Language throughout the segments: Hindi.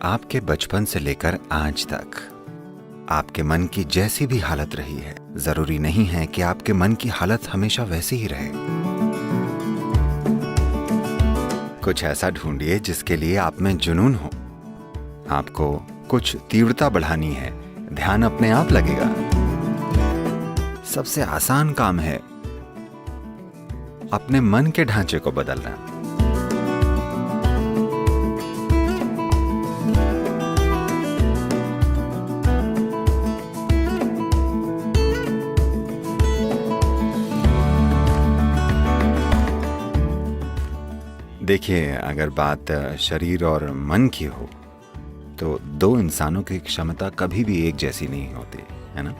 आपके बचपन से लेकर आज तक आपके मन की जैसी भी हालत रही है, जरूरी नहीं है कि आपके मन की हालत हमेशा वैसी ही रहे। कुछ ऐसा ढूंढिए जिसके लिए आप में जुनून हो। आपको कुछ तीव्रता बढ़ानी है, ध्यान अपने आप लगेगा। सबसे आसान काम है अपने मन के ढांचे को बदलना। देखिए, अगर बात शरीर और मन की हो तो दो इंसानों की क्षमता कभी भी एक जैसी नहीं होती, है ना?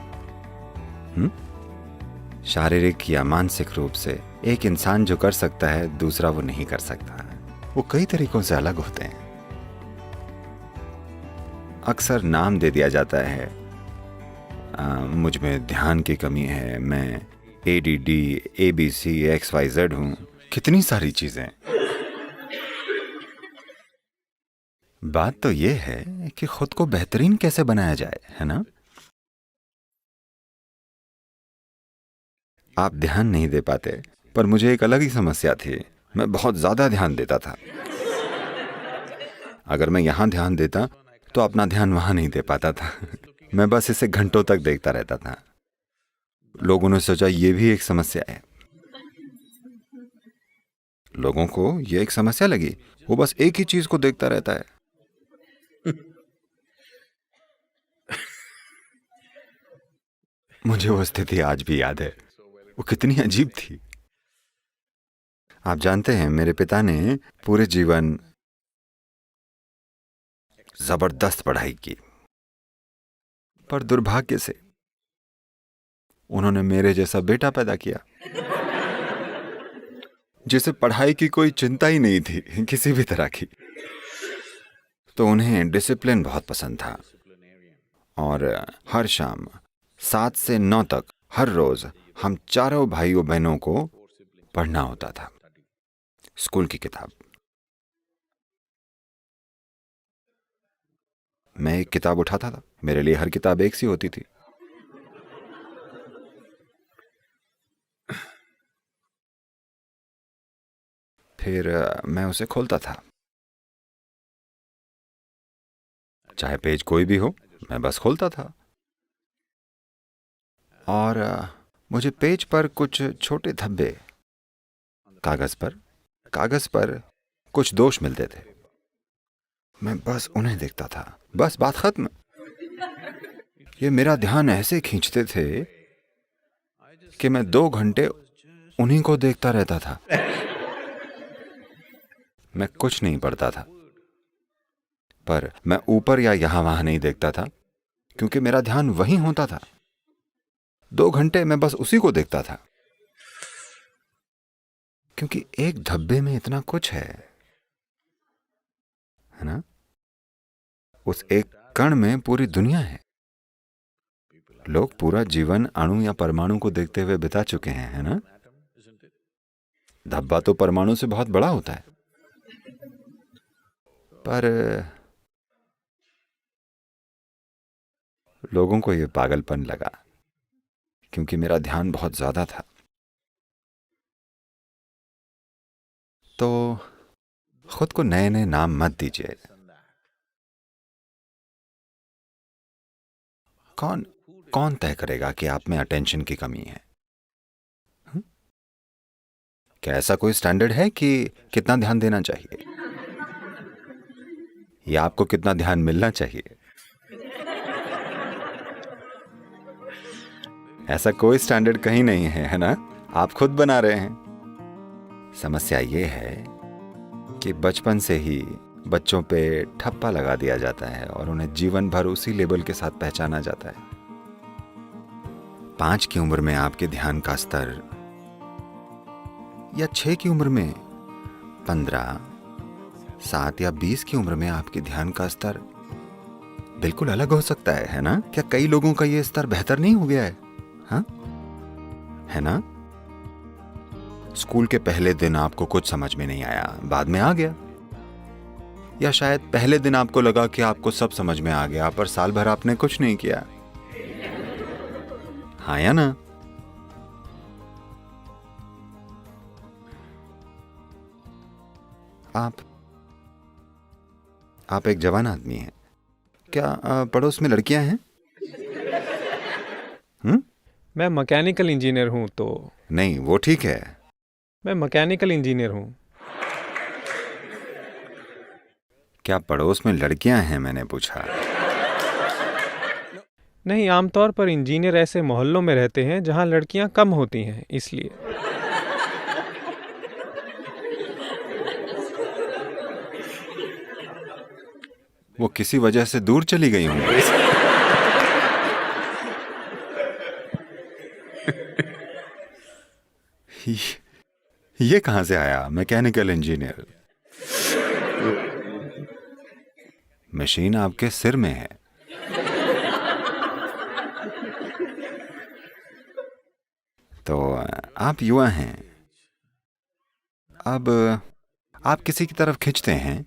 शारीरिक या मानसिक रूप से एक इंसान जो कर सकता है, दूसरा वो नहीं कर सकता। वो कई तरीकों से अलग होते हैं। अक्सर नाम दे दिया जाता है, मुझ में ध्यान की कमी है, मैं ADD, ABC, XYZ हूं, कितनी सारी चीजें। बात तो ये है कि खुद को बेहतरीन कैसे बनाया जाए, है ना? आप ध्यान नहीं दे पाते, पर मुझे एक अलग ही समस्या थी। मैं बहुत ज्यादा ध्यान देता था। अगर मैं यहां ध्यान देता तो अपना ध्यान वहां नहीं दे पाता था। मैं बस इसे घंटों तक देखता रहता था। लोगों ने सोचा ये भी एक समस्या है। लोगों को ये एक समस्या लगी, वो बस एक ही चीज को देखता रहता है। मुझे वो स्थिति आज भी याद है। वो कितनी अजीब थी। आप जानते हैं, मेरे पिता ने पूरे जीवन जबरदस्त पढ़ाई की, पर दुर्भाग्य से उन्होंने मेरे जैसा बेटा पैदा किया जिसे पढ़ाई की कोई चिंता ही नहीं थी, किसी भी तरह की। तो उन्हें डिसिप्लिन बहुत पसंद था और हर शाम 7 से 9 तक हर रोज हम चारों भाइयों बहनों को पढ़ना होता था, स्कूल की किताब। मैं एक किताब उठाता था, मेरे लिए हर किताब एक सी होती थी। फिर मैं उसे खोलता था, चाहे पेज कोई भी हो, मैं बस खोलता था। और मुझे पेज पर कुछ छोटे धब्बे, कागज पर कुछ दोष मिलते थे। मैं बस उन्हें देखता था, बस बात खत्म। ये मेरा ध्यान ऐसे खींचते थे कि मैं 2 घंटे उन्हीं को देखता रहता था। मैं कुछ नहीं पढ़ता था, पर मैं ऊपर या यहां वहां नहीं देखता था, क्योंकि मेरा ध्यान वहीं होता था। 2 घंटे मैं बस उसी को देखता था, क्योंकि एक धब्बे में इतना कुछ है ना? उस एक कण में पूरी दुनिया है। लोग पूरा जीवन अणु या परमाणु को देखते हुए बिता चुके हैं, है ना? धब्बा तो परमाणु से बहुत बड़ा होता है। पर लोगों को यह पागलपन लगा, क्योंकि मेरा ध्यान बहुत ज्यादा था। तो खुद को नए नए नाम मत दीजिए। कौन तय करेगा कि आप में अटेंशन की कमी है? क्या ऐसा कोई स्टैंडर्ड है कि कितना ध्यान देना चाहिए, या आपको कितना ध्यान मिलना चाहिए? ऐसा कोई स्टैंडर्ड कहीं नहीं है ना? आप खुद बना रहे हैं। समस्या ये है कि बचपन से ही बच्चों पे ठप्पा लगा दिया जाता है और उन्हें जीवन भर उसी लेबल के साथ पहचाना जाता है। 5 की उम्र में आपके ध्यान का स्तर, या 6 की उम्र में 15, 7 या 20 की उम्र में आपके ध्यान का स्तर बिल्कुल अलग हो सकता है ना? क्या कई लोगों का ये स्तर बेहतर नहीं हो गया है? हाँ, है ना? स्कूल के पहले दिन आपको कुछ समझ में नहीं आया, बाद में आ गया। या शायद पहले दिन आपको लगा कि आपको सब समझ में आ गया, पर साल भर आपने कुछ नहीं किया। हाँ या ना? आप एक जवान आदमी हैं। क्या पड़ोस में लड़कियां हैं? मैं मैकेनिकल इंजीनियर हूँ। तो नहीं, वो ठीक है। मैं मैकेनिकल इंजीनियर हूँ। क्या पड़ोस में लड़कियां हैं, मैंने पूछा। नहीं, आमतौर पर इंजीनियर ऐसे मोहल्लों में रहते हैं जहाँ लड़कियाँ कम होती हैं, इसलिए। वो किसी वजह से दूर चली गई होंगी। ये कहां से आया मैकेनिकल इंजीनियर? मशीन आपके सिर में है। तो आप युवा हैं, अब आप किसी की तरफ खिंचते हैं।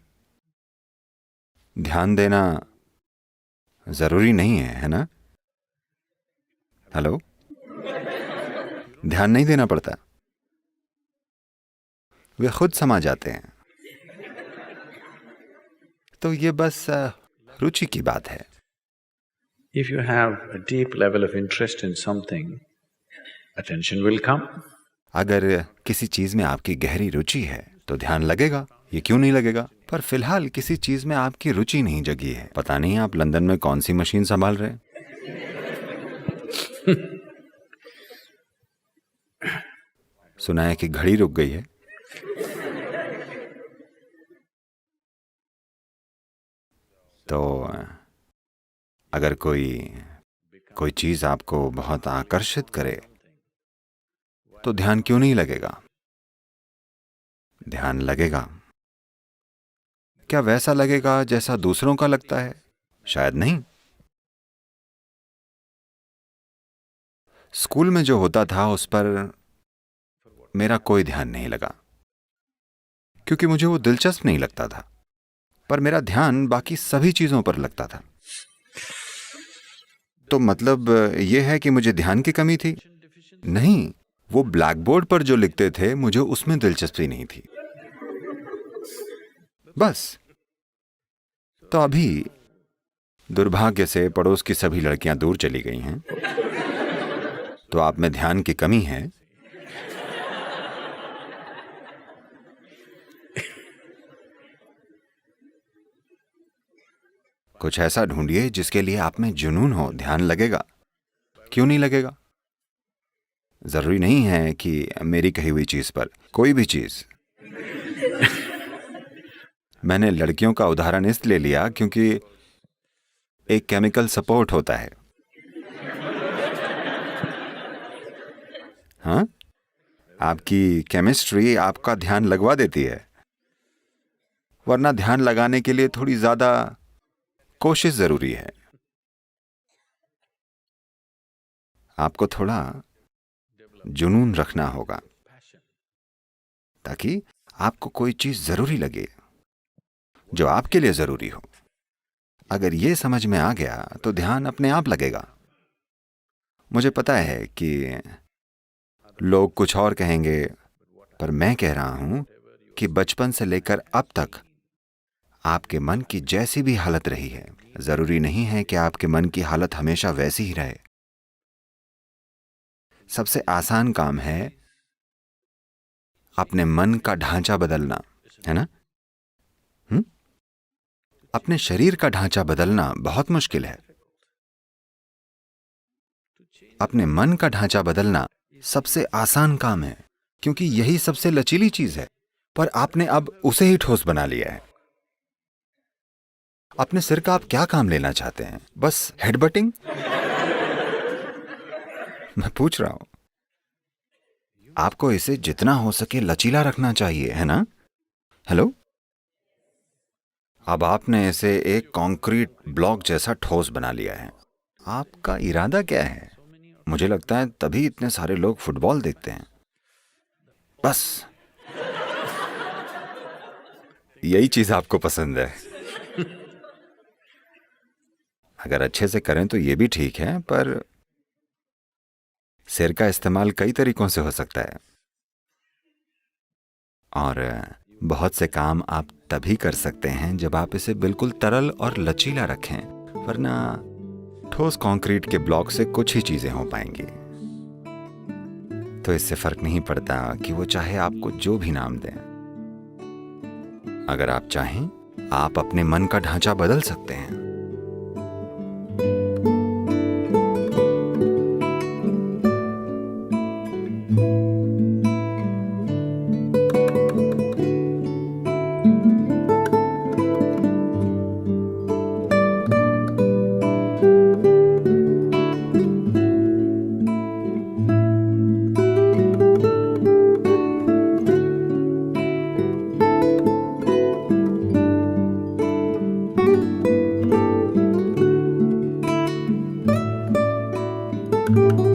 ध्यान देना जरूरी नहीं है ना? हेलो? ध्यान नहीं देना पड़ता, वे खुद समा जाते हैं। तो ये बस रुचि की बात है। If you have a deep level of interest in something, attention will come. अगर किसी चीज में आपकी गहरी रुचि है तो ध्यान लगेगा, ये क्यों नहीं लगेगा? पर फिलहाल किसी चीज में आपकी रुचि नहीं जगी है। पता नहीं आप लंदन में कौन सी मशीन संभाल रहे हैं। सुना है कि घड़ी रुक गई है। तो अगर कोई चीज आपको बहुत आकर्षित करे तो ध्यान क्यों नहीं लगेगा? ध्यान लगेगा। क्या वैसा लगेगा जैसा दूसरों का लगता है? शायद नहीं। स्कूल में जो होता था उस पर मेरा कोई ध्यान नहीं लगा, क्योंकि मुझे वो दिलचस्प नहीं लगता था। पर मेरा ध्यान बाकी सभी चीजों पर लगता था। तो मतलब यह है कि मुझे ध्यान की कमी थी? नहीं, वो ब्लैक बोर्ड पर जो लिखते थे मुझे उसमें दिलचस्पी नहीं थी, बस। तो अभी दुर्भाग्य से पड़ोस की सभी लड़कियां दूर चली गई हैं, तो आप में ध्यान की कमी है। कुछ ऐसा ढूंढिए जिसके लिए आप में जुनून हो, ध्यान लगेगा। क्यों नहीं लगेगा? जरूरी नहीं है कि मेरी कही हुई चीज पर, कोई भी चीज। मैंने लड़कियों का उदाहरण इसलिए लिया क्योंकि एक केमिकल सपोर्ट होता है। हाँ, आपकी केमिस्ट्री आपका ध्यान लगवा देती है, वरना ध्यान लगाने के लिए थोड़ी ज्यादा कोशिश जरूरी है। आपको थोड़ा जुनून रखना होगा ताकि आपको कोई चीज जरूरी लगे जो आपके लिए जरूरी हो। अगर ये समझ में आ गया तो ध्यान अपने आप लगेगा। मुझे पता है कि लोग कुछ और कहेंगे, पर मैं कह रहा हूं कि बचपन से लेकर अब तक आपके मन की जैसी भी हालत रही है, जरूरी नहीं है कि आपके मन की हालत हमेशा वैसी ही रहे। सबसे आसान काम है अपने मन का ढांचा बदलना, है ना? अपने शरीर का ढांचा बदलना बहुत मुश्किल है। अपने मन का ढांचा बदलना सबसे आसान काम है, क्योंकि यही सबसे लचीली चीज है। पर आपने अब उसे ही ठोस बना लिया है। अपने सिर का आप क्या काम लेना चाहते हैं? बस हेडबटिंग? मैं पूछ रहा हूं। आपको इसे जितना हो सके लचीला रखना चाहिए, है ना? हेलो? अब आपने इसे एक कंक्रीट ब्लॉक जैसा ठोस बना लिया है। आपका इरादा क्या है? मुझे लगता है तभी इतने सारे लोग फुटबॉल देखते हैं। बस यही चीज आपको पसंद है। अगर अच्छे से करें तो ये भी ठीक है, पर सिर का इस्तेमाल कई तरीकों से हो सकता है, और बहुत से काम आप तभी कर सकते हैं जब आप इसे बिल्कुल तरल और लचीला रखें, वरना ठोस कंक्रीट के ब्लॉक से कुछ ही चीजें हो पाएंगी। तो इससे फर्क नहीं पड़ता कि वो चाहे आपको जो भी नाम दें। अगर आप चाहें, आप अपने मन का ढांचा बदल सकते हैं। thank you